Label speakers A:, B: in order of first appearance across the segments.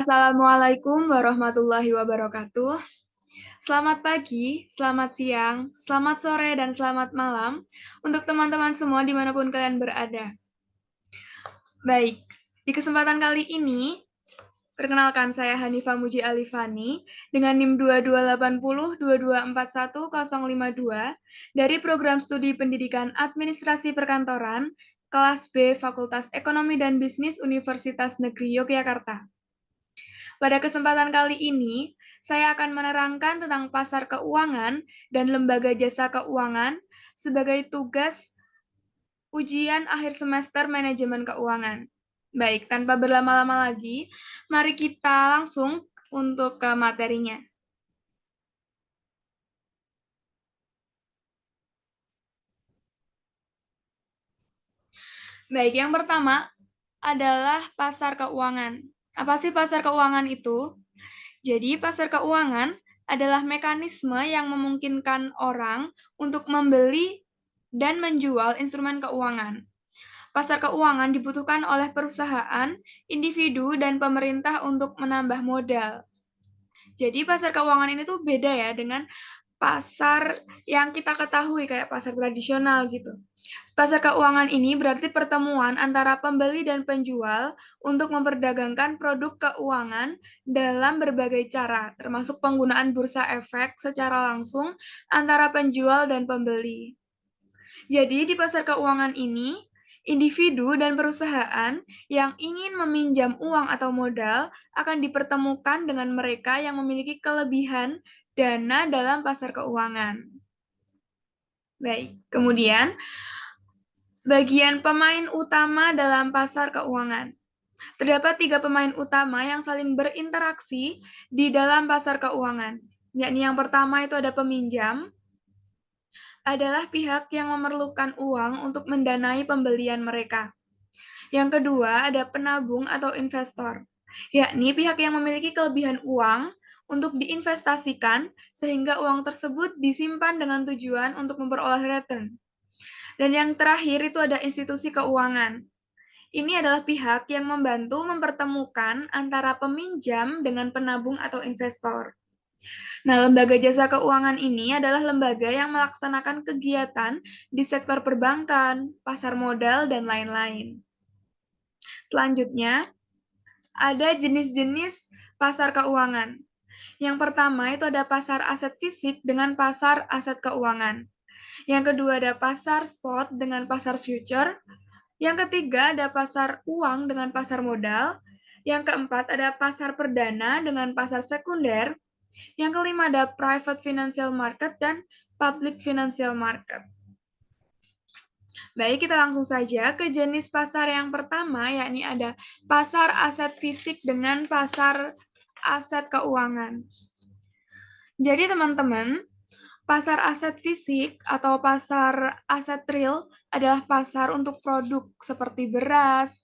A: Assalamualaikum warahmatullahi wabarakatuh. Selamat pagi, selamat siang, selamat sore, dan selamat malam untuk teman-teman semua dimanapun kalian berada. Baik, di kesempatan kali ini, perkenalkan saya Hanifah Muji Alifani dengan NIM 228022410052 dari Program Studi Pendidikan Administrasi Perkantoran, kelas B Fakultas Ekonomi dan Bisnis Universitas Negeri Yogyakarta. Pada kesempatan kali ini, saya akan menerangkan tentang pasar keuangan dan lembaga jasa keuangan sebagai tugas ujian akhir semester manajemen keuangan. Baik, tanpa berlama-lama lagi, mari kita langsung untuk ke materinya. Baik, yang pertama adalah pasar keuangan. Apa sih pasar keuangan itu? Jadi, pasar keuangan adalah mekanisme yang memungkinkan orang untuk membeli dan menjual instrumen keuangan. Pasar keuangan dibutuhkan oleh perusahaan, individu, dan pemerintah untuk menambah modal. Jadi, pasar keuangan ini tuh beda ya dengan pasar yang kita ketahui kayak pasar tradisional gitu. Pasar keuangan ini berarti pertemuan antara pembeli dan penjual untuk memperdagangkan produk keuangan dalam berbagai cara, termasuk penggunaan bursa efek secara langsung antara penjual dan pembeli. Jadi, di pasar keuangan ini, individu dan perusahaan yang ingin meminjam uang atau modal akan dipertemukan dengan mereka yang memiliki kelebihan dana dalam pasar keuangan. Baik, kemudian bagian pemain utama dalam pasar keuangan. Terdapat 3 pemain utama yang saling berinteraksi di dalam pasar keuangan. Yakni yang pertama itu ada peminjam, adalah pihak yang memerlukan uang untuk mendanai pembelian mereka. Yang kedua ada penabung atau investor, yakni pihak yang memiliki kelebihan uang untuk diinvestasikan sehingga uang tersebut disimpan dengan tujuan untuk memperoleh return. Dan yang terakhir itu ada institusi keuangan. Ini adalah pihak yang membantu mempertemukan antara peminjam dengan penabung atau investor. Nah, lembaga jasa keuangan ini adalah lembaga yang melaksanakan kegiatan di sektor perbankan, pasar modal, dan lain-lain. Selanjutnya, ada jenis-jenis pasar keuangan. Yang pertama itu ada pasar aset fisik dengan pasar aset keuangan. Yang kedua ada pasar spot dengan pasar future. Yang ketiga ada pasar uang dengan pasar modal. Yang keempat ada pasar perdana dengan pasar sekunder. Yang kelima ada private financial market dan public financial market. Baik, kita langsung saja ke jenis pasar yang pertama, yakni ada pasar aset fisik dengan pasar aset keuangan. Jadi teman-teman, pasar aset fisik atau pasar aset real adalah pasar untuk produk seperti beras,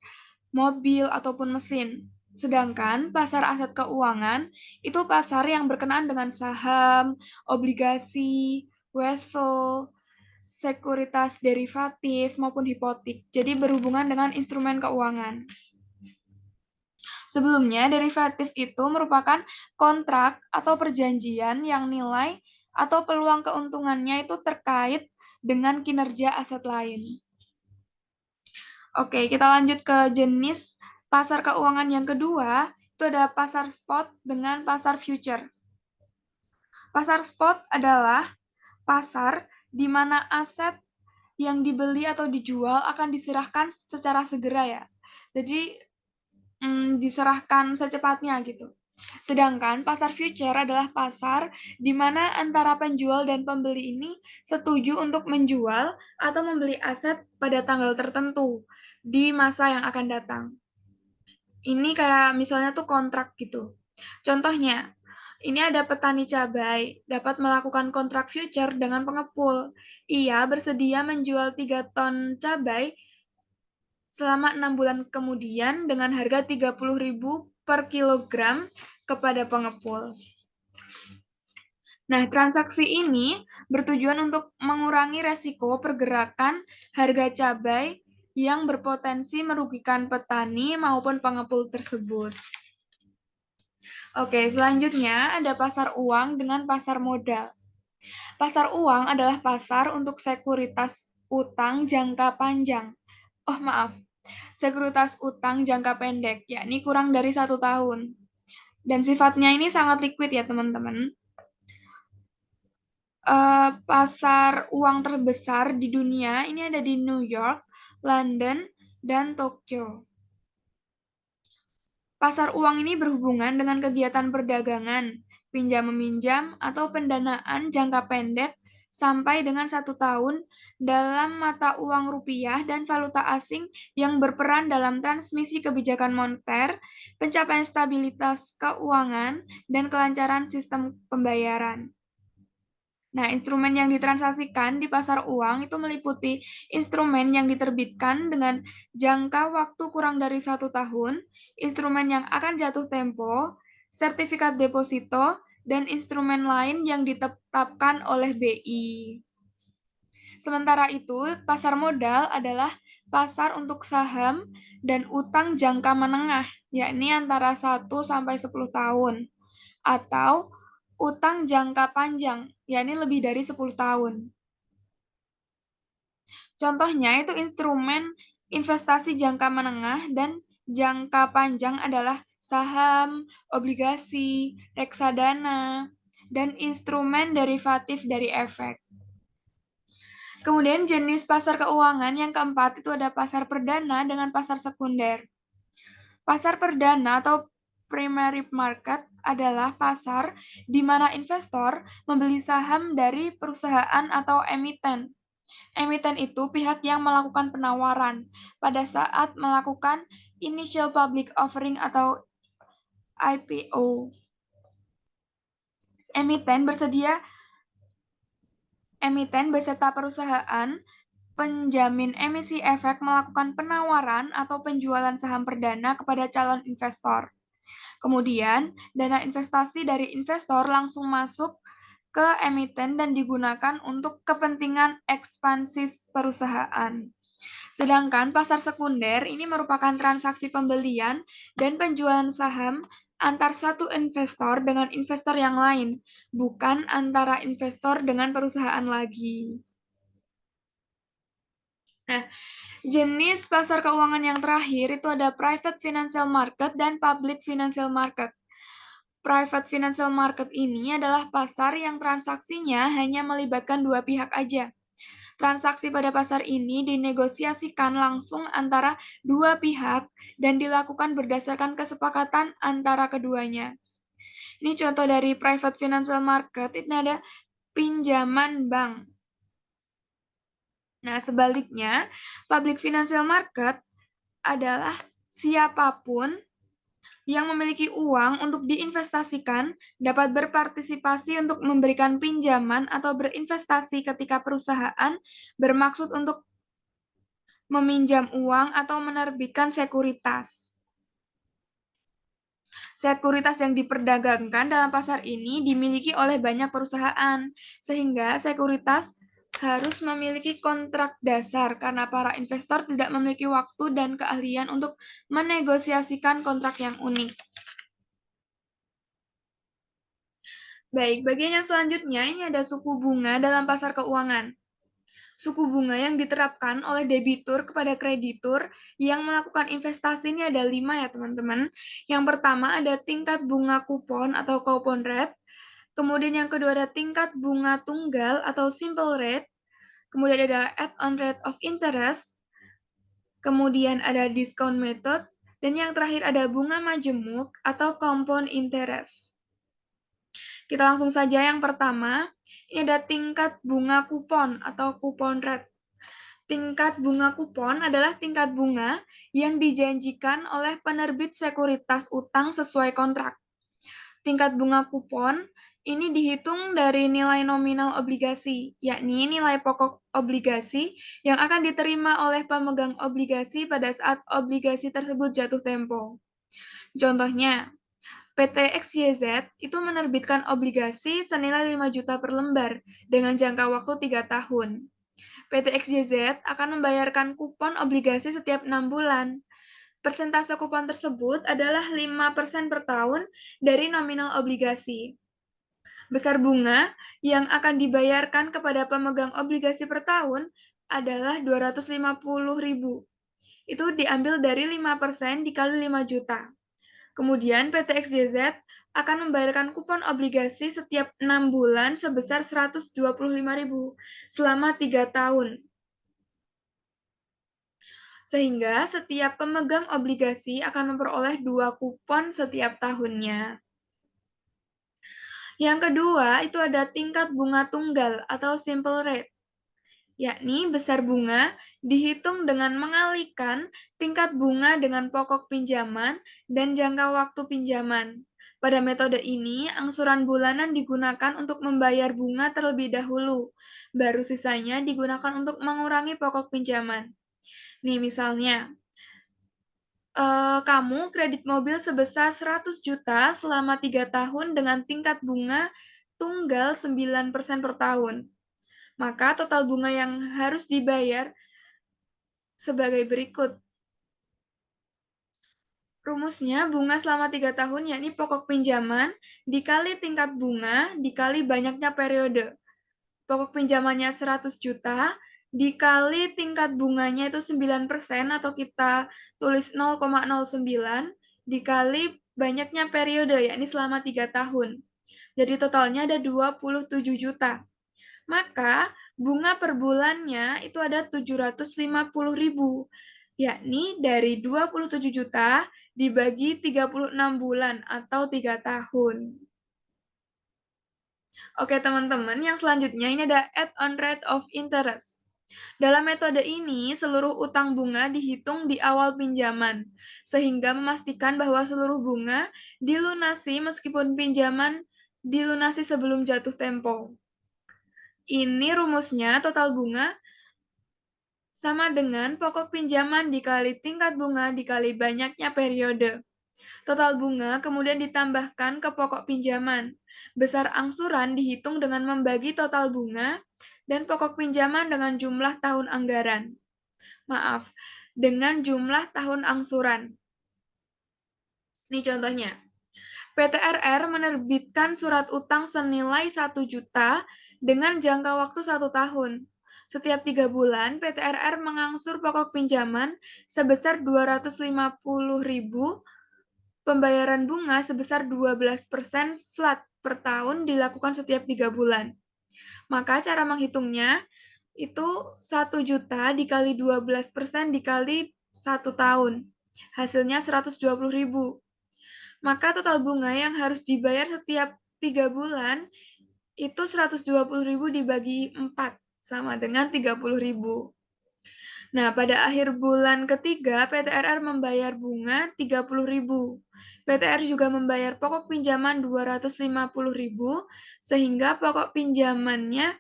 A: mobil, ataupun mesin. Sedangkan pasar aset keuangan itu pasar yang berkenaan dengan saham, obligasi, wesel, sekuritas derivatif, maupun hipotek. Jadi berhubungan dengan instrumen keuangan. Sebelumnya, derivatif itu merupakan kontrak atau perjanjian yang nilai atau peluang keuntungannya itu terkait dengan kinerja aset lain. Oke, kita lanjut ke jenis pasar keuangan yang kedua, itu ada pasar spot dengan pasar future. Pasar spot adalah pasar di mana aset yang dibeli atau dijual akan diserahkan secara segera ya. Jadi diserahkan secepatnya gitu. Sedangkan pasar future adalah pasar di mana antara penjual dan pembeli ini setuju untuk menjual atau membeli aset pada tanggal tertentu di masa yang akan datang. Ini kayak misalnya tuh kontrak gitu. Contohnya, ini ada petani cabai dapat melakukan kontrak future dengan pengepul. Ia bersedia menjual 3 ton cabai selama 6 bulan kemudian dengan harga 30.000 per kilogram kepada pengepul. Nah, transaksi ini bertujuan untuk mengurangi resiko pergerakan harga cabai yang berpotensi merugikan petani maupun pengepul tersebut. Oke, selanjutnya ada pasar uang dengan pasar modal. Pasar uang adalah pasar untuk sekuritas utang jangka panjang. Oh, maaf. Sekuritas utang jangka pendek, yakni kurang dari 1 tahun. Dan sifatnya ini sangat liquid ya, teman-teman. Pasar uang terbesar di dunia ini ada di New York, London, dan Tokyo. Pasar uang ini berhubungan dengan kegiatan perdagangan, pinjam-meminjam, atau pendanaan jangka pendek sampai dengan 1 tahun dalam mata uang rupiah dan valuta asing yang berperan dalam transmisi kebijakan moneter, pencapaian stabilitas keuangan, dan kelancaran sistem pembayaran. Nah, instrumen yang ditransaksikan di pasar uang itu meliputi instrumen yang diterbitkan dengan jangka waktu kurang dari 1 tahun, instrumen yang akan jatuh tempo, sertifikat deposito, dan instrumen lain yang ditetapkan oleh BI. Sementara itu, pasar modal adalah pasar untuk saham dan utang jangka menengah, yakni antara 1-10 tahun, atau utang jangka panjang, yakni lebih dari 10 tahun. Contohnya itu instrumen investasi jangka menengah dan jangka panjang adalah saham, obligasi, reksadana, dan instrumen derivatif dari efek. Kemudian jenis pasar keuangan yang keempat itu ada pasar perdana dengan pasar sekunder. Pasar perdana atau primary market adalah pasar di mana investor membeli saham dari perusahaan atau emiten. Emiten itu pihak yang melakukan penawaran pada saat melakukan initial public offering atau IPO. Emiten beserta perusahaan penjamin emisi efek melakukan penawaran atau penjualan saham perdana kepada calon investor. Kemudian, dana investasi dari investor langsung masuk ke emiten dan digunakan untuk kepentingan ekspansi perusahaan. Sedangkan pasar sekunder ini merupakan transaksi pembelian dan penjualan saham antar satu investor dengan investor yang lain, bukan antara investor dengan perusahaan lagi. Nah, jenis pasar keuangan yang terakhir itu ada private financial market dan public financial market. Private financial market ini adalah pasar yang transaksinya hanya melibatkan dua pihak aja. Transaksi pada pasar ini dinegosiasikan langsung antara dua pihak dan dilakukan berdasarkan kesepakatan antara keduanya. Ini contoh dari private financial market, ini ada pinjaman bank. Nah, sebaliknya, public financial market adalah siapapun yang memiliki uang untuk diinvestasikan dapat berpartisipasi untuk memberikan pinjaman atau berinvestasi ketika perusahaan bermaksud untuk meminjam uang atau menerbitkan sekuritas. Sekuritas yang diperdagangkan dalam pasar ini dimiliki oleh banyak perusahaan, sehingga sekuritas harus memiliki kontrak dasar karena para investor tidak memiliki waktu dan keahlian untuk menegosiasikan kontrak yang unik. Baik, bagian yang selanjutnya ini ada suku bunga dalam pasar keuangan. Suku bunga yang diterapkan oleh debitur kepada kreditur yang melakukan investasi ini ada 5 ya teman-teman. Yang pertama ada tingkat bunga kupon atau coupon rate. Kemudian yang kedua ada tingkat bunga tunggal atau simple rate. Kemudian ada add-on rate of interest. Kemudian ada discount method. Dan yang terakhir ada bunga majemuk atau compound interest. Kita langsung saja yang pertama, ini ada tingkat bunga kupon atau coupon rate. Tingkat bunga kupon adalah tingkat bunga yang dijanjikan oleh penerbit sekuritas utang sesuai kontrak. Tingkat bunga kupon ini dihitung dari nilai nominal obligasi, yakni nilai pokok obligasi yang akan diterima oleh pemegang obligasi pada saat obligasi tersebut jatuh tempo. Contohnya, PT XYZ itu menerbitkan obligasi senilai 5 juta per lembar dengan jangka waktu 3 tahun. PT XYZ akan membayarkan kupon obligasi setiap 6 bulan. Persentase kupon tersebut adalah 5% per tahun dari nominal obligasi. Besar bunga yang akan dibayarkan kepada pemegang obligasi per tahun adalah 250.000. Itu diambil dari 5% dikali 5 juta. Kemudian PT XYZ akan membayarkan kupon obligasi setiap 6 bulan sebesar 125.000 selama 3 tahun. Sehingga setiap pemegang obligasi akan memperoleh 2 kupon setiap tahunnya. Yang kedua, itu ada tingkat bunga tunggal atau simple rate, yakni besar bunga dihitung dengan mengalihkan tingkat bunga dengan pokok pinjaman dan jangka waktu pinjaman. Pada metode ini, angsuran bulanan digunakan untuk membayar bunga terlebih dahulu, baru sisanya digunakan untuk mengurangi pokok pinjaman. Nih misalnya, kamu kredit mobil sebesar 100 juta selama 3 tahun dengan tingkat bunga tunggal 9% per tahun. Maka total bunga yang harus dibayar sebagai berikut. Rumusnya bunga selama 3 tahun yakni pokok pinjaman dikali tingkat bunga dikali banyaknya periode. Pokok pinjamannya 100 juta dikali tingkat bunganya itu 9% atau kita tulis 0,09 dikali banyaknya periode yakni selama 3 tahun. Jadi totalnya ada 27 juta. Maka bunga per bulannya itu ada 750.000, yakni dari 27 juta dibagi 36 bulan atau 3 tahun. Oke teman-teman, yang selanjutnya ini ada add-on rate of interest. Dalam metode ini, seluruh utang bunga dihitung di awal pinjaman, sehingga memastikan bahwa seluruh bunga dilunasi meskipun pinjaman dilunasi sebelum jatuh tempo. Ini rumusnya total bunga sama dengan pokok pinjaman dikali tingkat bunga dikali banyaknya periode. Total bunga kemudian ditambahkan ke pokok pinjaman. Besar angsuran dihitung dengan membagi total bunga dan pokok pinjaman dengan jumlah tahun anggaran. Maaf, dengan jumlah tahun angsuran. Ini contohnya. PTRR menerbitkan surat utang senilai 1 juta dengan jangka waktu 1 tahun. Setiap 3 bulan, PTRR mengangsur pokok pinjaman sebesar 250.000, pembayaran bunga sebesar 12% flat per tahun dilakukan setiap 3 bulan. Maka cara menghitungnya itu 1 juta dikali 12% dikali 1 tahun. Hasilnya 120.000. Maka total bunga yang harus dibayar setiap 3 bulan itu 120.000 dibagi 4 sama dengan 30.000. Nah, pada akhir bulan ketiga, PTRR membayar bunga 30.000. PTR juga membayar pokok pinjaman 250.000, sehingga pokok pinjamannya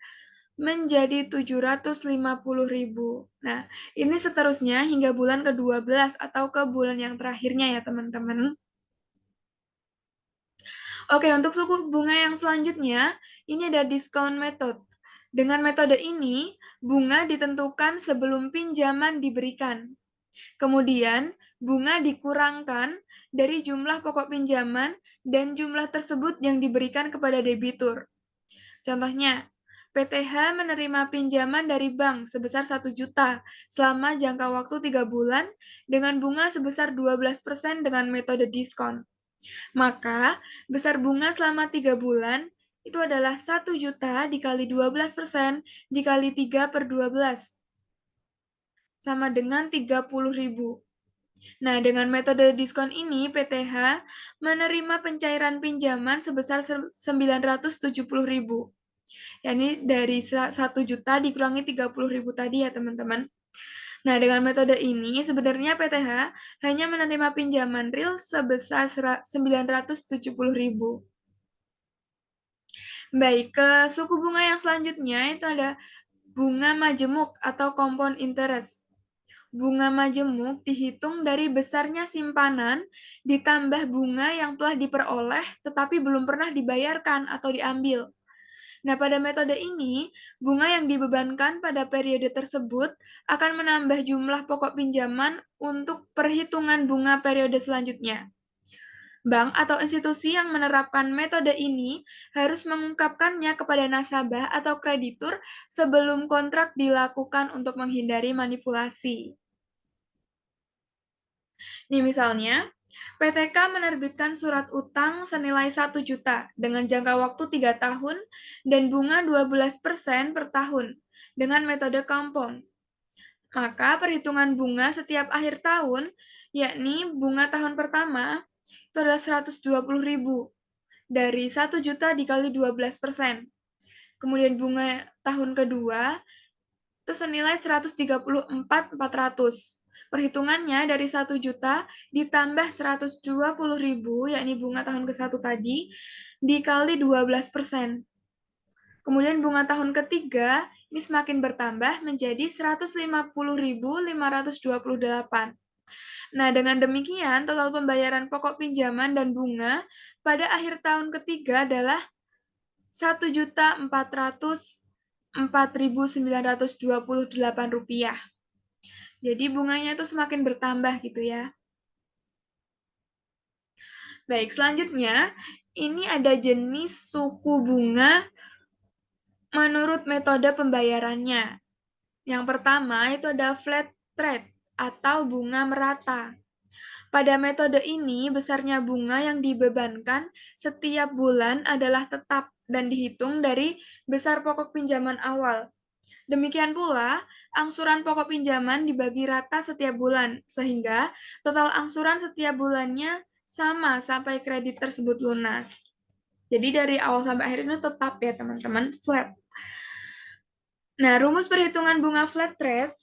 A: menjadi 750.000. Nah, ini seterusnya hingga bulan ke-12 atau ke bulan yang terakhirnya ya, teman-teman. Oke, untuk suku bunga yang selanjutnya, ini ada discount method. Dengan metode ini, bunga ditentukan sebelum pinjaman diberikan. Kemudian, bunga dikurangkan dari jumlah pokok pinjaman dan jumlah tersebut yang diberikan kepada debitur. Contohnya, PTH menerima pinjaman dari bank sebesar 1 juta selama jangka waktu 3 bulan dengan bunga sebesar 12% dengan metode diskon. Maka, besar bunga selama 3 bulan itu adalah 1 juta dikali 12% dikali 3 per 12. Sama dengan 30.000. Nah, dengan metode diskon ini, PTH menerima pencairan pinjaman sebesar 970.000. Yani dari 1 juta dikurangi 30.000 tadi ya, teman-teman. Nah, dengan metode ini, sebenarnya PTH hanya menerima pinjaman real sebesar 970.000. Baik, ke suku bunga yang selanjutnya itu ada bunga majemuk atau compound interest. Bunga majemuk dihitung dari besarnya simpanan ditambah bunga yang telah diperoleh tetapi belum pernah dibayarkan atau diambil. Nah, pada metode ini, bunga yang dibebankan pada periode tersebut akan menambah jumlah pokok pinjaman untuk perhitungan bunga periode selanjutnya. Bank atau institusi yang menerapkan metode ini harus mengungkapkannya kepada nasabah atau kreditur sebelum kontrak dilakukan untuk menghindari manipulasi. Nih misalnya, PTK menerbitkan surat utang senilai 1 juta dengan jangka waktu 3 tahun dan bunga 12% per tahun dengan metode compound. Maka perhitungan bunga setiap akhir tahun, yakni bunga tahun pertama, itu adalah 120.000 dari 1 juta dikali 12%. Kemudian bunga tahun kedua itu senilai 134.400. Perhitungannya dari 1 juta ditambah 120.000, yakni bunga tahun ke-1 tadi, dikali 12%. Kemudian bunga tahun ketiga ini semakin bertambah menjadi 150.528. Nah, dengan demikian total pembayaran pokok pinjaman dan bunga pada akhir tahun ketiga adalah Rp1.404.928. Jadi bunganya itu semakin bertambah gitu ya. Baik, selanjutnya ini ada jenis suku bunga menurut metode pembayarannya. Yang pertama itu ada flat rate atau bunga merata. Pada metode ini, besarnya bunga yang dibebankan setiap bulan adalah tetap dan dihitung dari besar pokok pinjaman awal. Demikian pula, angsuran pokok pinjaman dibagi rata setiap bulan, sehingga total angsuran setiap bulannya sama sampai kredit tersebut lunas. Jadi dari awal sampai akhir ini tetap ya teman-teman, flat. Nah, rumus perhitungan bunga flat rate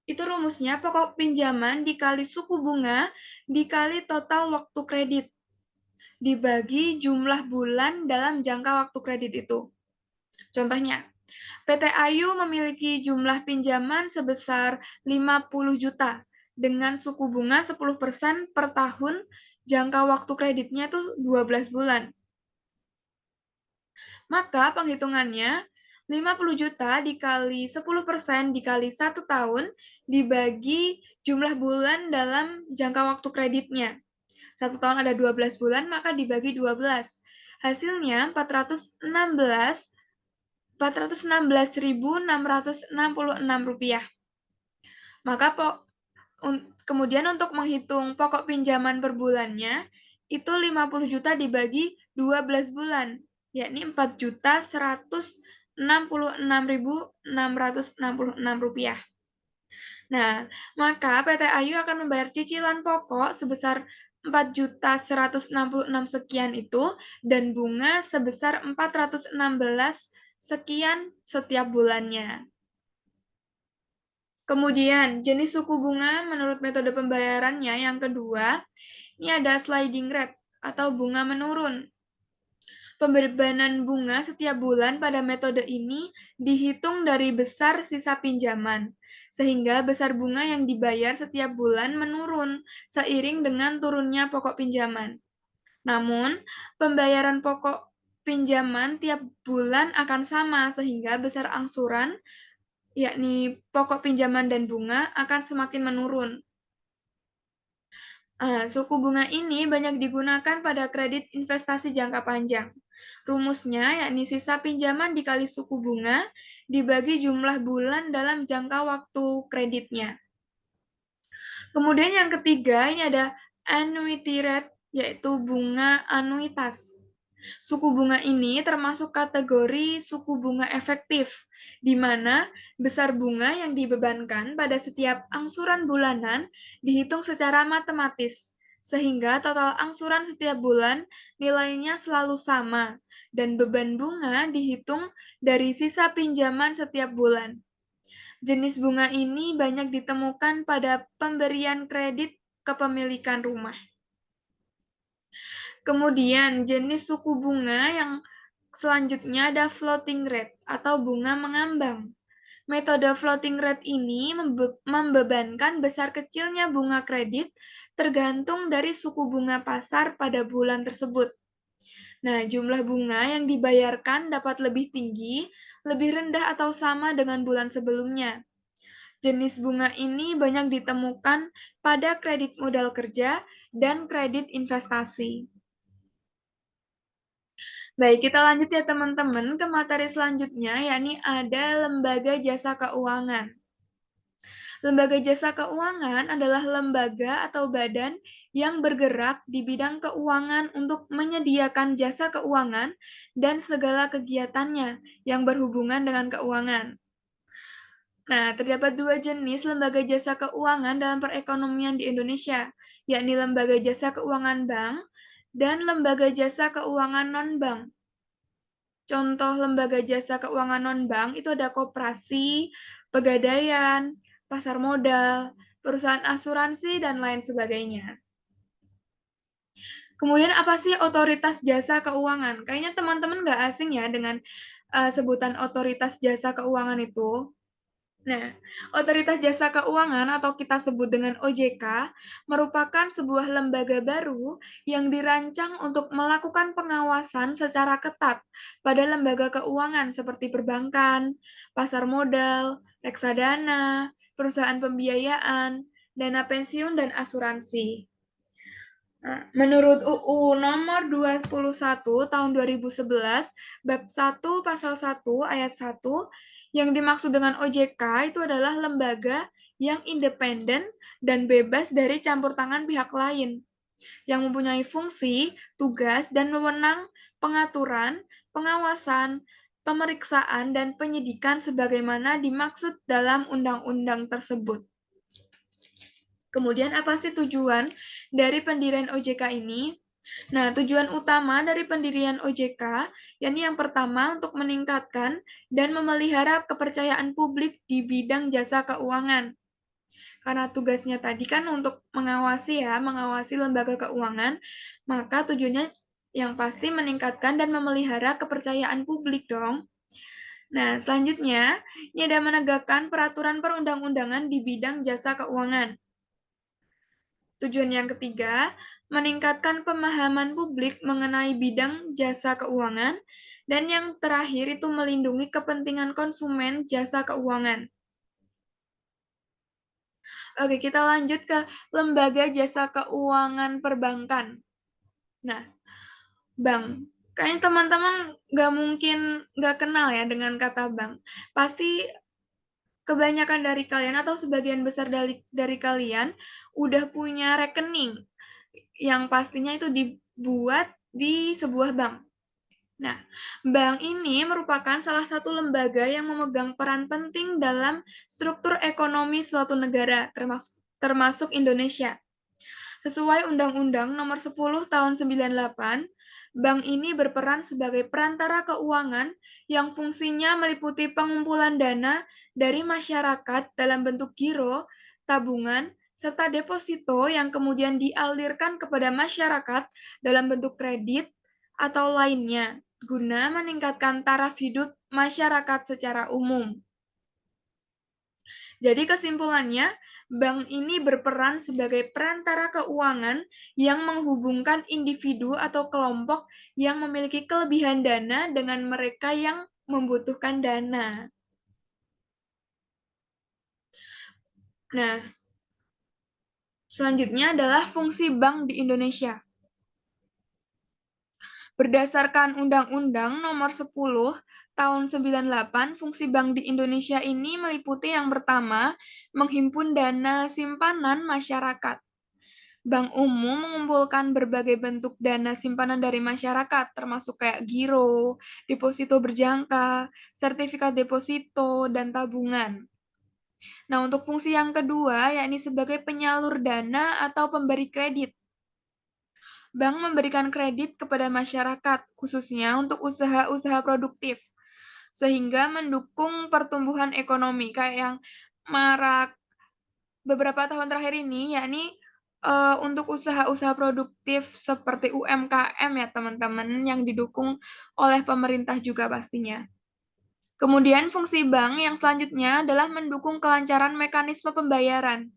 A: itu rumusnya pokok pinjaman dikali suku bunga dikali total waktu kredit dibagi jumlah bulan dalam jangka waktu kredit itu. Contohnya, PT Ayu memiliki jumlah pinjaman sebesar 50 juta dengan suku bunga 10% per tahun, jangka waktu kreditnya itu 12 bulan. Maka penghitungannya 50 juta dikali 10% dikali 1 tahun dibagi jumlah bulan dalam jangka waktu kreditnya. 1 tahun ada 12 bulan, maka dibagi 12. Hasilnya 416.666 rupiah. Maka kemudian untuk menghitung pokok pinjaman per bulannya, itu 50 juta dibagi 12 bulan, yakni 4.166.666 rupiah. Nah, maka PT Ayu akan membayar cicilan pokok sebesar 4.166 sekian itu dan bunga sebesar 416 sekian setiap bulannya. Kemudian, jenis suku bunga menurut metode pembayarannya yang kedua, ini ada sliding rate atau bunga menurun. Pembebanan bunga setiap bulan pada metode ini dihitung dari besar sisa pinjaman, sehingga besar bunga yang dibayar setiap bulan menurun seiring dengan turunnya pokok pinjaman. Namun, pembayaran pokok pinjaman tiap bulan akan sama, sehingga besar angsuran, yakni pokok pinjaman dan bunga, akan semakin menurun. Suku bunga ini banyak digunakan pada kredit investasi jangka panjang. Rumusnya yakni sisa pinjaman dikali suku bunga dibagi jumlah bulan dalam jangka waktu kreditnya. Kemudian yang ketiga ini ada annuity rate, yaitu bunga anuitas. Suku bunga ini termasuk kategori suku bunga efektif, di mana besar bunga yang dibebankan pada setiap angsuran bulanan dihitung secara matematis, sehingga total angsuran setiap bulan nilainya selalu sama, dan beban bunga dihitung dari sisa pinjaman setiap bulan. Jenis bunga ini banyak ditemukan pada pemberian kredit kepemilikan rumah. Kemudian jenis suku bunga yang selanjutnya ada floating rate atau bunga mengambang. Metode floating rate ini membebankan besar kecilnya bunga kredit tergantung dari suku bunga pasar pada bulan tersebut. Nah, jumlah bunga yang dibayarkan dapat lebih tinggi, lebih rendah atau sama dengan bulan sebelumnya. Jenis bunga ini banyak ditemukan pada kredit modal kerja dan kredit investasi. Baik, kita lanjut ya teman-teman ke materi selanjutnya, yakni ada lembaga jasa keuangan. Lembaga jasa keuangan adalah lembaga atau badan yang bergerak di bidang keuangan untuk menyediakan jasa keuangan dan segala kegiatannya yang berhubungan dengan keuangan. Nah, terdapat dua jenis lembaga jasa keuangan dalam perekonomian di Indonesia, yakni lembaga jasa keuangan bank dan lembaga jasa keuangan non-bank. Contoh lembaga jasa keuangan non-bank itu ada koperasi, pegadaian, pasar modal, perusahaan asuransi, dan lain sebagainya. Kemudian apa sih otoritas jasa keuangan? Kayaknya teman-teman nggak asing ya dengan sebutan otoritas jasa keuangan itu. Nah, Otoritas Jasa Keuangan atau kita sebut dengan OJK merupakan sebuah lembaga baru yang dirancang untuk melakukan pengawasan secara ketat pada lembaga keuangan seperti perbankan, pasar modal, reksadana, perusahaan pembiayaan, dana pensiun, dan asuransi. Nah, menurut UU nomor 21 tahun 2011, bab 1 pasal 1 ayat 1, yang dimaksud dengan OJK itu adalah lembaga yang independen dan bebas dari campur tangan pihak lain, yang mempunyai fungsi, tugas, dan wewenang pengaturan, pengawasan, pemeriksaan, dan penyidikan sebagaimana dimaksud dalam undang-undang tersebut. Kemudian apa sih tujuan dari pendirian OJK ini? Nah, tujuan utama dari pendirian OJK, yakni yang pertama untuk meningkatkan dan memelihara kepercayaan publik di bidang jasa keuangan. Karena tugasnya tadi kan untuk mengawasi lembaga keuangan, maka tujuannya yang pasti meningkatkan dan memelihara kepercayaan publik dong. Nah, selanjutnya, ini ada menegakkan peraturan perundang-undangan di bidang jasa keuangan. Tujuan yang ketiga, meningkatkan pemahaman publik mengenai bidang jasa keuangan. Dan yang terakhir itu melindungi kepentingan konsumen jasa keuangan. Oke, kita lanjut ke lembaga jasa keuangan perbankan. Nah, bank. Kayaknya teman-teman nggak kenal ya dengan kata bank. Pasti kebanyakan dari kalian atau sebagian besar dari kalian udah punya rekening yang pastinya itu dibuat di sebuah bank. Nah, bank ini merupakan salah satu lembaga yang memegang peran penting dalam struktur ekonomi suatu negara, termasuk Indonesia. Sesuai Undang-Undang Nomor 10 Tahun 98, bank ini berperan sebagai perantara keuangan yang fungsinya meliputi pengumpulan dana dari masyarakat dalam bentuk giro, tabungan, serta deposito yang kemudian dialirkan kepada masyarakat dalam bentuk kredit atau lainnya, guna meningkatkan taraf hidup masyarakat secara umum. Jadi kesimpulannya, bank ini berperan sebagai perantara keuangan yang menghubungkan individu atau kelompok yang memiliki kelebihan dana dengan mereka yang membutuhkan dana. Nah, selanjutnya adalah fungsi bank di Indonesia. Berdasarkan Undang-Undang Nomor 10 Tahun 98, fungsi bank di Indonesia ini meliputi yang pertama, menghimpun dana simpanan masyarakat. Bank umum mengumpulkan berbagai bentuk dana simpanan dari masyarakat, termasuk kayak giro, deposito berjangka, sertifikat deposito, dan tabungan. Nah, untuk fungsi yang kedua, yakni sebagai penyalur dana atau pemberi kredit. Bank memberikan kredit kepada masyarakat, khususnya untuk usaha-usaha produktif, sehingga mendukung pertumbuhan ekonomi, kayak yang marak beberapa tahun terakhir ini, yakni untuk usaha-usaha produktif seperti UMKM ya teman-teman, yang didukung oleh pemerintah juga pastinya. Kemudian fungsi bank yang selanjutnya adalah mendukung kelancaran mekanisme pembayaran.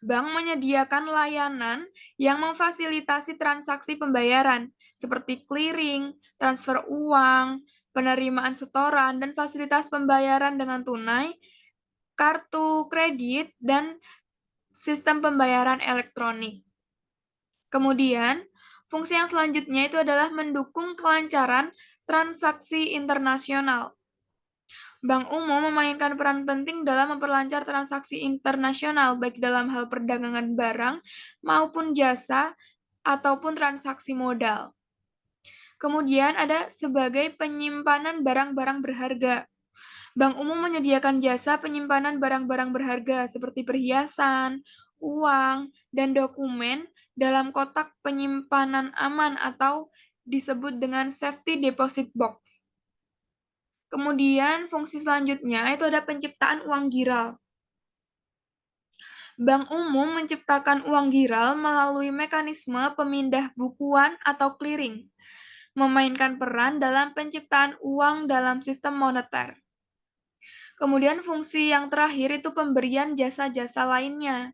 A: Bank menyediakan layanan yang memfasilitasi transaksi pembayaran, seperti clearing, transfer uang, penerimaan setoran, dan fasilitas pembayaran dengan tunai, kartu kredit, dan sistem pembayaran elektronik. Kemudian, fungsi yang selanjutnya itu adalah mendukung kelancaran transaksi internasional. Bank umum memainkan peran penting dalam memperlancar transaksi internasional, baik dalam hal perdagangan barang maupun jasa, ataupun transaksi modal. Kemudian ada sebagai penyimpanan barang-barang berharga. Bank umum menyediakan jasa penyimpanan barang-barang berharga seperti perhiasan, uang, dan dokumen dalam kotak penyimpanan aman atau disebut dengan safety deposit box. Kemudian fungsi selanjutnya itu ada penciptaan uang giral. Bank umum menciptakan uang giral melalui mekanisme pemindah bukuan atau clearing, memainkan peran dalam penciptaan uang dalam sistem moneter. Kemudian fungsi yang terakhir itu pemberian jasa-jasa lainnya.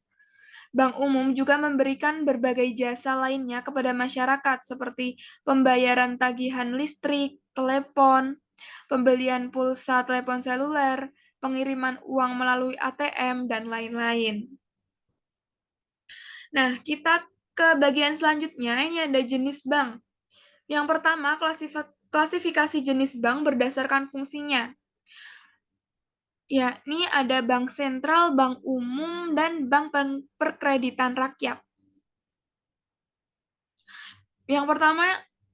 A: Bank umum juga memberikan berbagai jasa lainnya kepada masyarakat seperti pembayaran tagihan listrik, telepon, pembelian pulsa telepon seluler, pengiriman uang melalui ATM, dan lain-lain. Nah, kita ke bagian selanjutnya, ini ada jenis bank. Yang pertama, klasifikasi jenis bank berdasarkan fungsinya, yakni ada bank sentral, bank umum, dan bank perkreditan rakyat. Yang pertama,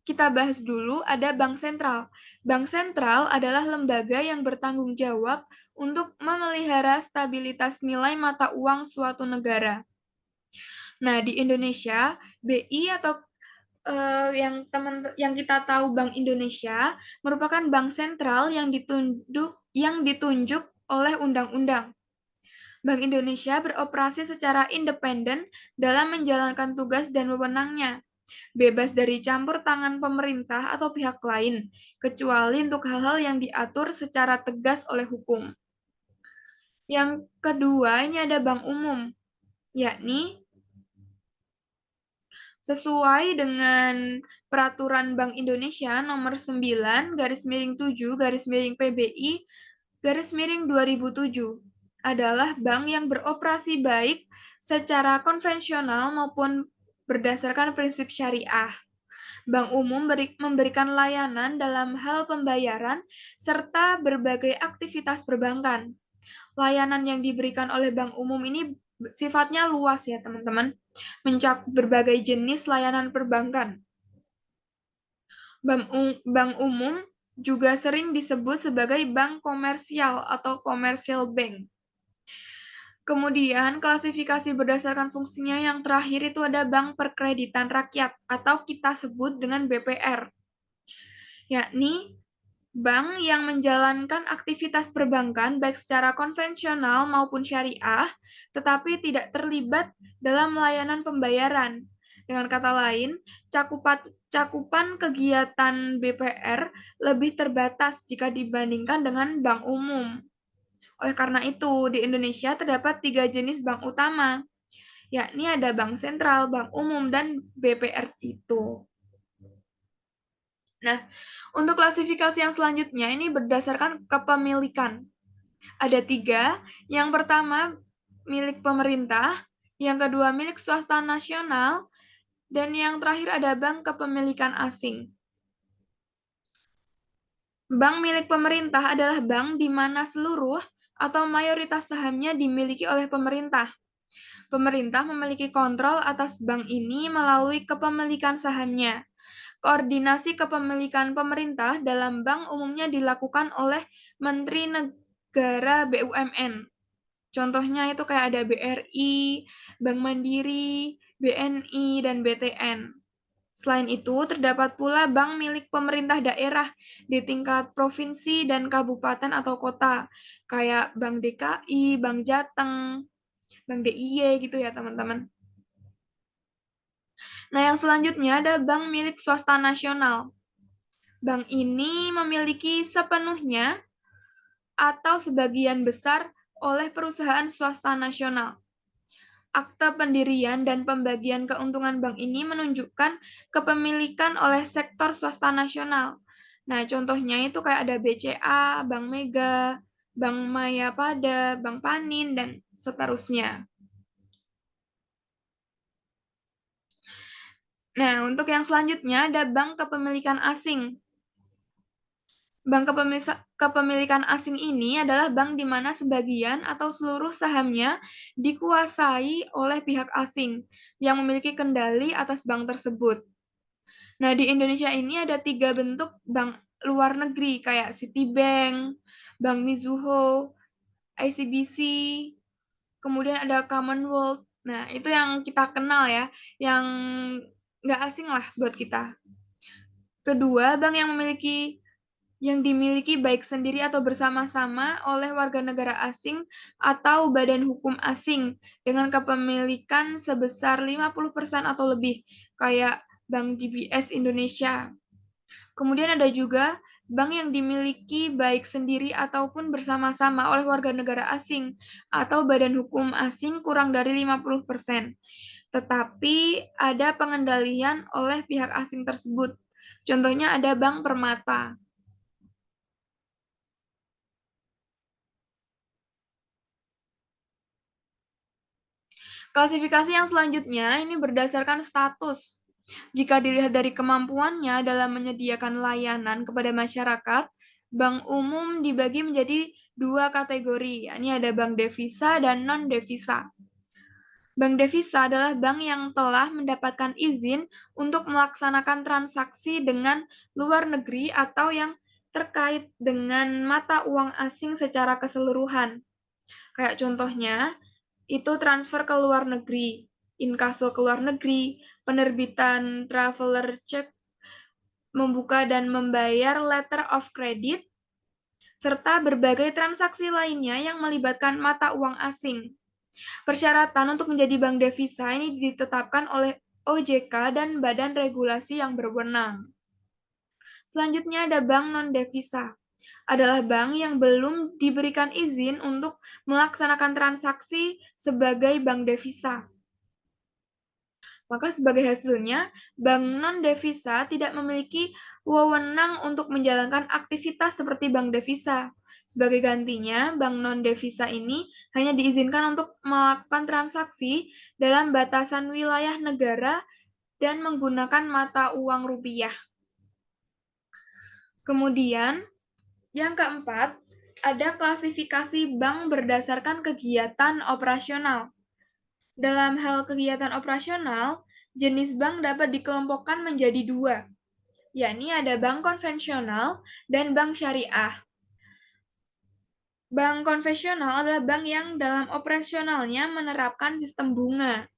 A: kita bahas dulu ada bank sentral. Bank sentral adalah lembaga yang bertanggung jawab untuk memelihara stabilitas nilai mata uang suatu negara. Nah, di Indonesia, BI atau yang kita tahu Bank Indonesia merupakan bank sentral yang ditunjuk oleh undang-undang. Bank Indonesia beroperasi secara independen dalam menjalankan tugas dan wewenangnya, bebas dari campur tangan pemerintah atau pihak lain, kecuali untuk hal-hal yang diatur secara tegas oleh hukum. Yang kedua, ini ada bank umum, yakni sesuai dengan Peraturan Bank Indonesia nomor 9/PBI/2007 adalah bank yang beroperasi baik secara konvensional maupun berdasarkan prinsip syariah. Bank umum memberikan layanan dalam hal pembayaran serta berbagai aktivitas perbankan. Layanan yang diberikan oleh bank umum ini sifatnya luas ya, teman-teman. Mencakup berbagai jenis layanan perbankan. Bank umum juga sering disebut sebagai bank komersial atau commercial bank. Kemudian, klasifikasi berdasarkan fungsinya yang terakhir itu ada bank perkreditan rakyat atau kita sebut dengan BPR, yakni bank yang menjalankan aktivitas perbankan baik secara konvensional maupun syariah, tetapi tidak terlibat dalam layanan pembayaran. Dengan kata lain, cakupan kegiatan BPR lebih terbatas jika dibandingkan dengan bank umum. Oleh karena itu, di Indonesia terdapat 3 jenis bank utama, yakni ada bank sentral, bank umum, dan BPR itu. Nah, untuk klasifikasi yang selanjutnya ini berdasarkan kepemilikan. Ada 3, yang pertama milik pemerintah, yang kedua milik swasta nasional, dan yang terakhir ada bank kepemilikan asing. Bank milik pemerintah adalah bank di mana seluruh atau mayoritas sahamnya dimiliki oleh pemerintah. Pemerintah memiliki kontrol atas bank ini melalui kepemilikan sahamnya. Koordinasi kepemilikan pemerintah dalam bank umumnya dilakukan oleh Menteri Negara BUMN. Contohnya itu kayak ada BRI, Bank Mandiri, BNI, dan BTN. Selain itu, terdapat pula bank milik pemerintah daerah di tingkat provinsi dan kabupaten atau kota, kayak Bank DKI, Bank Jateng, Bank DIY gitu ya teman-teman. Nah, yang selanjutnya ada bank milik swasta nasional. Bank ini memiliki sepenuhnya atau sebagian besar oleh perusahaan swasta nasional. Akta pendirian dan pembagian keuntungan bank ini menunjukkan kepemilikan oleh sektor swasta nasional. Nah, contohnya itu kayak ada BCA, Bank Mega, Bank Mayapada, Bank Panin, dan seterusnya. Nah, untuk yang selanjutnya ada bank kepemilikan asing. Bank kepemilikan asing ini adalah bank di mana sebagian atau seluruh sahamnya dikuasai oleh pihak asing yang memiliki kendali atas bank tersebut. Nah, di Indonesia ini ada 3 bentuk bank luar negeri kayak Citibank, Bank Mizuho, ICBC, kemudian ada Commonwealth. Nah, itu yang kita kenal ya, yang nggak asing lah buat kita. Kedua, bank yang dimiliki baik sendiri atau bersama-sama oleh warga negara asing atau badan hukum asing dengan kepemilikan sebesar 50% atau lebih, kayak Bank DBS Indonesia. Kemudian ada juga bank yang dimiliki baik sendiri ataupun bersama-sama oleh warga negara asing atau badan hukum asing kurang dari 50%. Tetapi ada pengendalian oleh pihak asing tersebut. Contohnya ada Bank Permata. Klasifikasi yang selanjutnya ini berdasarkan status. Jika dilihat dari kemampuannya dalam menyediakan layanan kepada masyarakat, bank umum dibagi menjadi 2 kategori, yakni ada bank devisa dan non-devisa. Bank devisa adalah bank yang telah mendapatkan izin untuk melaksanakan transaksi dengan luar negeri atau yang terkait dengan mata uang asing secara keseluruhan. Kayak contohnya, itu transfer ke luar negeri, inkaso ke luar negeri, penerbitan traveler check, membuka dan membayar letter of credit, serta berbagai transaksi lainnya yang melibatkan mata uang asing. Persyaratan untuk menjadi bank devisa ini ditetapkan oleh OJK dan badan regulasi yang berwenang. Selanjutnya ada bank non-devisa. Adalah bank yang belum diberikan izin untuk melaksanakan transaksi sebagai bank devisa. Maka sebagai hasilnya, bank non-devisa tidak memiliki wewenang untuk menjalankan aktivitas seperti bank devisa. Sebagai gantinya, bank non-devisa ini hanya diizinkan untuk melakukan transaksi dalam batasan wilayah negara dan menggunakan mata uang rupiah. Kemudian, yang keempat, ada klasifikasi bank berdasarkan kegiatan operasional. Dalam hal kegiatan operasional, jenis bank dapat dikelompokkan menjadi 2, yakni ada bank konvensional dan bank syariah. Bank konvensional adalah bank yang dalam operasionalnya menerapkan sistem bunga.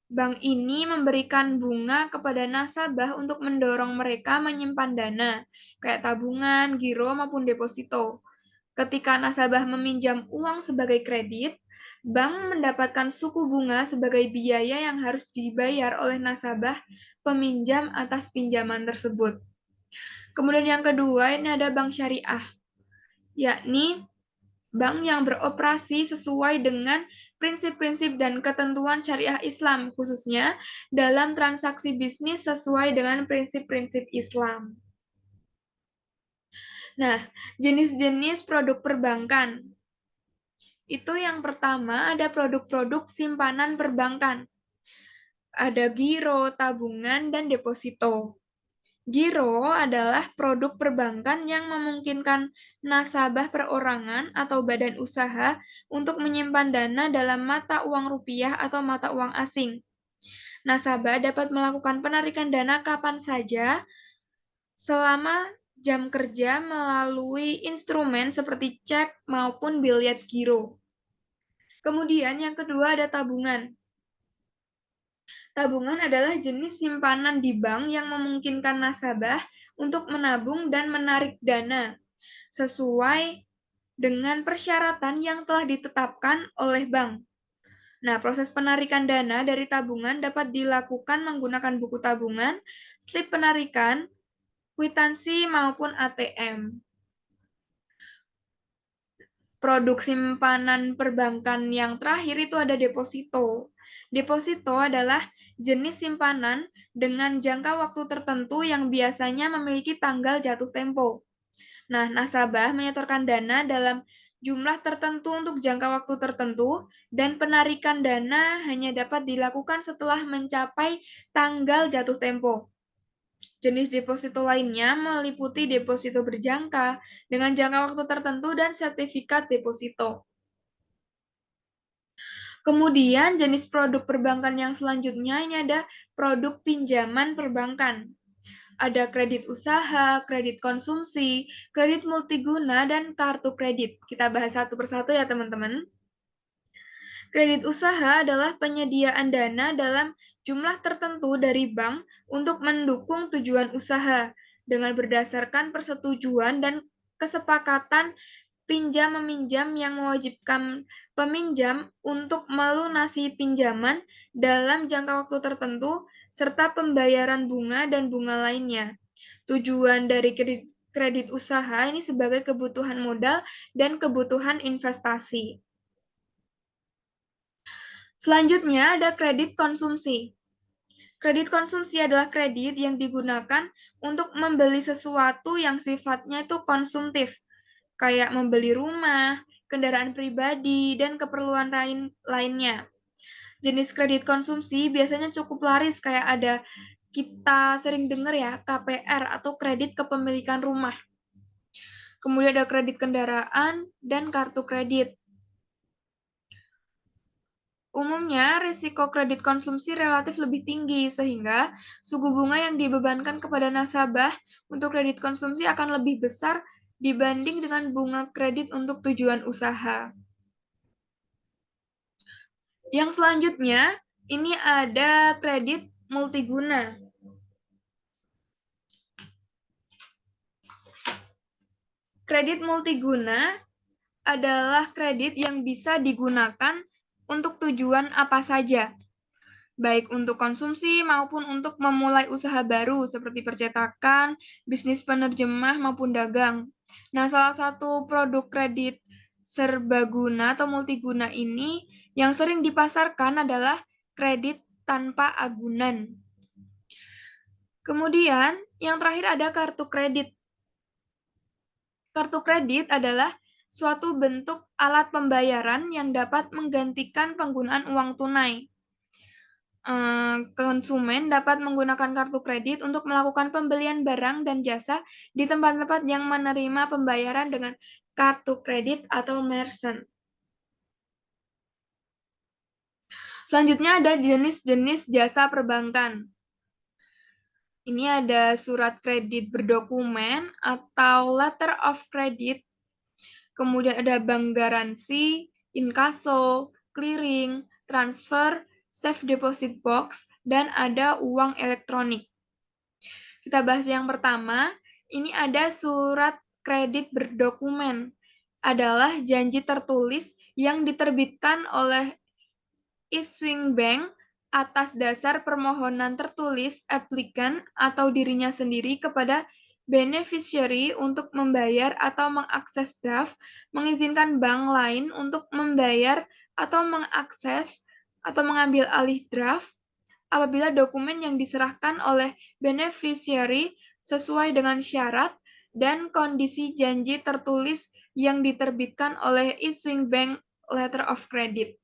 A: Bank ini memberikan bunga kepada nasabah untuk mendorong mereka menyimpan dana, kayak tabungan, giro, maupun deposito. Ketika nasabah meminjam uang sebagai kredit, bank mendapatkan suku bunga sebagai biaya yang harus dibayar oleh nasabah peminjam atas pinjaman tersebut. Kemudian yang kedua, ini ada bank syariah, yakni bank yang beroperasi sesuai dengan prinsip-prinsip dan ketentuan syariah Islam, khususnya dalam transaksi bisnis sesuai dengan prinsip-prinsip Islam. Nah, jenis-jenis produk perbankan. Itu yang pertama ada produk-produk simpanan perbankan. Ada giro, tabungan, dan deposito. Giro adalah produk perbankan yang memungkinkan nasabah perorangan atau badan usaha untuk menyimpan dana dalam mata uang rupiah atau mata uang asing. Nasabah dapat melakukan penarikan dana kapan saja selama jam kerja melalui instrumen seperti cek maupun biliet giro. Kemudian yang kedua ada tabungan. Tabungan adalah jenis simpanan di bank yang memungkinkan nasabah untuk menabung dan menarik dana sesuai dengan persyaratan yang telah ditetapkan oleh bank. Nah, proses penarikan dana dari tabungan dapat dilakukan menggunakan buku tabungan, slip penarikan, kwitansi, maupun ATM. Produk simpanan perbankan yang terakhir itu ada deposito. Deposito adalah jenis simpanan dengan jangka waktu tertentu yang biasanya memiliki tanggal jatuh tempo. Nah, nasabah menyetorkan dana dalam jumlah tertentu untuk jangka waktu tertentu, dan penarikan dana hanya dapat dilakukan setelah mencapai tanggal jatuh tempo. Jenis deposito lainnya meliputi deposito berjangka dengan jangka waktu tertentu dan sertifikat deposito. Kemudian jenis produk perbankan yang selanjutnya ini ada produk pinjaman perbankan. Ada kredit usaha, kredit konsumsi, kredit multiguna, dan kartu kredit. Kita bahas satu persatu ya teman-teman. Kredit usaha adalah penyediaan dana dalam jumlah tertentu dari bank untuk mendukung tujuan usaha dengan berdasarkan persetujuan dan kesepakatan pinjam-meminjam yang mewajibkan peminjam untuk melunasi pinjaman dalam jangka waktu tertentu serta pembayaran bunga dan bunga lainnya. Tujuan dari kredit usaha ini sebagai kebutuhan modal dan kebutuhan investasi. Selanjutnya ada kredit konsumsi. Kredit konsumsi adalah kredit yang digunakan untuk membeli sesuatu yang sifatnya itu konsumtif, kayak membeli rumah, kendaraan pribadi, dan keperluan lainnya. Jenis kredit konsumsi biasanya cukup laris, kayak ada kita sering dengar ya, KPR atau kredit kepemilikan rumah. Kemudian ada kredit kendaraan dan kartu kredit. Umumnya, risiko kredit konsumsi relatif lebih tinggi, sehingga suku bunga yang dibebankan kepada nasabah untuk kredit konsumsi akan lebih besar dibanding dengan bunga kredit untuk tujuan usaha. Yang selanjutnya, ini ada kredit multiguna. Kredit multiguna adalah kredit yang bisa digunakan untuk tujuan apa saja, baik untuk konsumsi maupun untuk memulai usaha baru seperti percetakan, bisnis penerjemah maupun dagang. Nah, salah satu produk kredit serbaguna atau multiguna ini yang sering dipasarkan adalah kredit tanpa agunan. Kemudian, yang terakhir ada kartu kredit. Kartu kredit adalah suatu bentuk alat pembayaran yang dapat menggantikan penggunaan uang tunai. Konsumen dapat menggunakan kartu kredit untuk melakukan pembelian barang dan jasa di tempat-tempat yang menerima pembayaran dengan kartu kredit atau merchant. Selanjutnya ada jenis-jenis jasa perbankan. Ini ada surat kredit berdokumen atau letter of credit. Kemudian ada bank garansi, inkaso, clearing, transfer, safe deposit box, dan ada uang elektronik. Kita bahas yang pertama, ini ada surat kredit berdokumen. Adalah janji tertulis yang diterbitkan oleh issuing bank atas dasar permohonan tertulis applicant atau dirinya sendiri kepada beneficiary untuk membayar atau mengakses draft, mengizinkan bank lain untuk membayar atau mengakses atau mengambil alih draft apabila dokumen yang diserahkan oleh beneficiary sesuai dengan syarat dan kondisi janji tertulis yang diterbitkan oleh issuing bank letter of credit.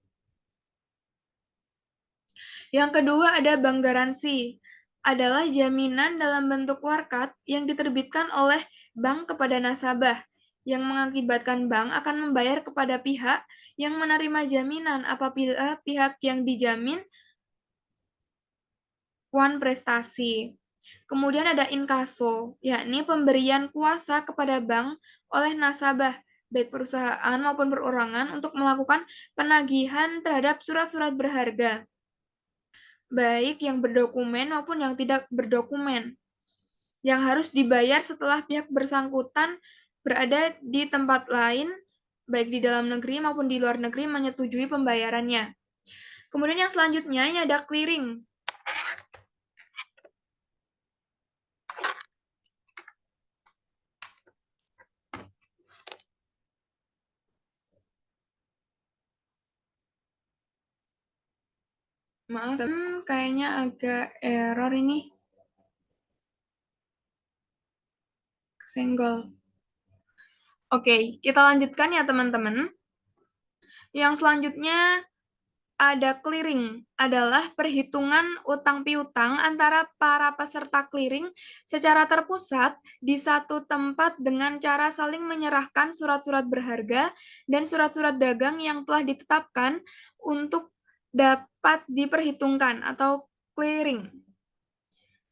A: Yang kedua ada bank garansi, adalah jaminan dalam bentuk warkat yang diterbitkan oleh bank kepada nasabah, yang mengakibatkan bank akan membayar kepada pihak yang menerima jaminan apabila pihak yang dijamin prestasi. Kemudian ada inkaso, yakni pemberian kuasa kepada bank oleh nasabah, baik perusahaan maupun perorangan, untuk melakukan penagihan terhadap surat-surat berharga, baik yang berdokumen maupun yang tidak berdokumen, yang harus dibayar setelah pihak bersangkutan berada di tempat lain, baik di dalam negeri maupun di luar negeri, menyetujui pembayarannya. Kemudian yang selanjutnya ini ada clearing. Maaf, kayaknya agak error ini, kesenggol. Oke, kita lanjutkan ya teman-teman. Yang selanjutnya ada clearing, adalah perhitungan utang piutang antara para peserta clearing secara terpusat di satu tempat dengan cara saling menyerahkan surat-surat berharga dan surat-surat dagang yang telah ditetapkan untuk dapat diperhitungkan atau clearing.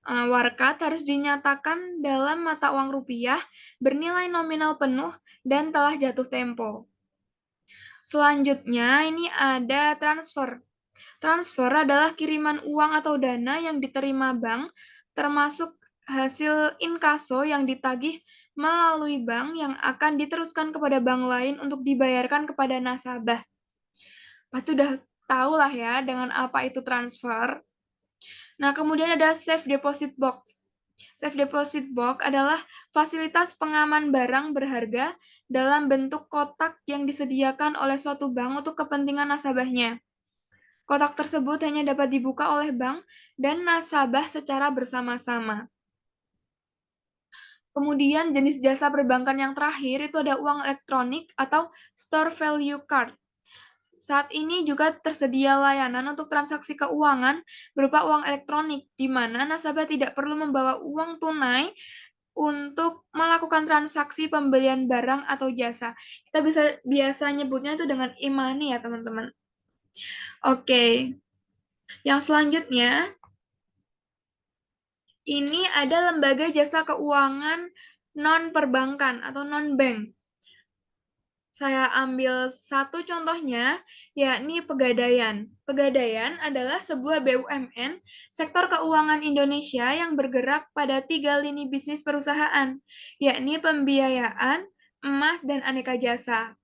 A: Warkat harus dinyatakan dalam mata uang rupiah bernilai nominal penuh dan telah jatuh tempo. Selanjutnya ini ada transfer. Transfer adalah kiriman uang atau dana yang diterima bank, termasuk hasil inkaso yang ditagih melalui bank yang akan diteruskan kepada bank lain untuk dibayarkan kepada nasabah. Pasti udah tahu lah ya dengan apa itu transfer. Nah, kemudian ada safe deposit box. Safe deposit box adalah fasilitas pengaman barang berharga dalam bentuk kotak yang disediakan oleh suatu bank untuk kepentingan nasabahnya. Kotak tersebut hanya dapat dibuka oleh bank dan nasabah secara bersama-sama. Kemudian jenis jasa perbankan yang terakhir itu ada uang elektronik atau store value card. Saat ini juga tersedia layanan untuk transaksi keuangan berupa uang elektronik, di mana nasabah tidak perlu membawa uang tunai untuk melakukan transaksi pembelian barang atau jasa. Kita bisa biasa nyebutnya itu dengan e-money ya teman-teman. Oke, yang selanjutnya ini ada lembaga jasa keuangan non-perbankan atau non-bank. Saya ambil satu contohnya, yakni Pegadaian. Pegadaian adalah sebuah BUMN sektor keuangan Indonesia yang bergerak pada 3 lini bisnis perusahaan, yakni pembiayaan, emas, dan aneka jasa.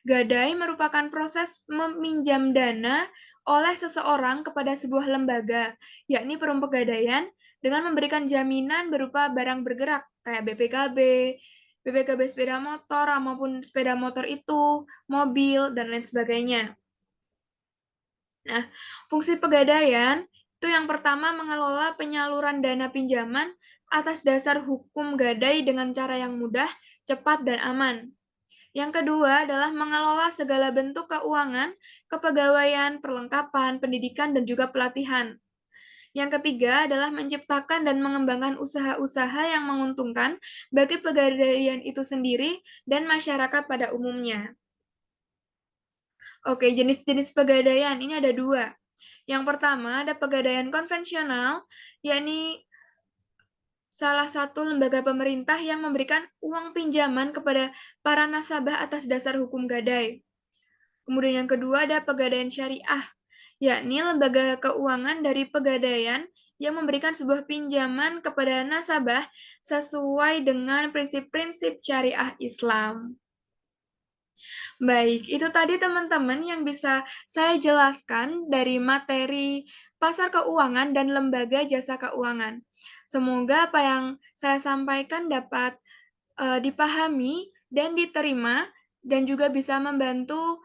A: Gadai merupakan proses meminjam dana oleh seseorang kepada sebuah lembaga, yakni Perum Pegadaian, dengan memberikan jaminan berupa barang bergerak, kayak BPKB sepeda motor, maupun sepeda motor itu, mobil, dan lain sebagainya. Nah, fungsi Pegadaian itu yang pertama mengelola penyaluran dana pinjaman atas dasar hukum gadai dengan cara yang mudah, cepat, dan aman. Yang kedua adalah mengelola segala bentuk keuangan, kepegawaian, perlengkapan, pendidikan, dan juga pelatihan. Yang ketiga adalah menciptakan dan mengembangkan usaha-usaha yang menguntungkan bagi pegadaian itu sendiri dan masyarakat pada umumnya. Oke, jenis-jenis pegadaian ini ada dua. Yang pertama ada pegadaian konvensional, yakni salah satu lembaga pemerintah yang memberikan uang pinjaman kepada para nasabah atas dasar hukum gadai. Kemudian yang kedua ada pegadaian syariah, yakni lembaga keuangan dari pegadaian yang memberikan sebuah pinjaman kepada nasabah sesuai dengan prinsip-prinsip syariah Islam. Baik, itu tadi teman-teman yang bisa saya jelaskan dari materi pasar keuangan dan lembaga jasa keuangan. Semoga apa yang saya sampaikan dapat dipahami dan diterima dan juga bisa membantu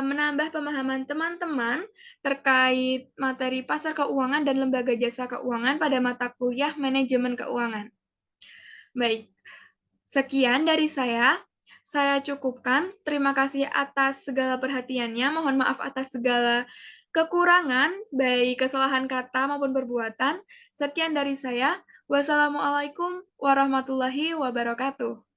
A: menambah pemahaman teman-teman terkait materi pasar keuangan dan lembaga jasa keuangan pada mata kuliah manajemen keuangan. Baik, sekian dari saya. Saya cukupkan. Terima kasih atas segala perhatiannya. Mohon maaf atas segala kekurangan, baik kesalahan kata maupun perbuatan. Sekian dari saya. Wassalamualaikum warahmatullahi wabarakatuh.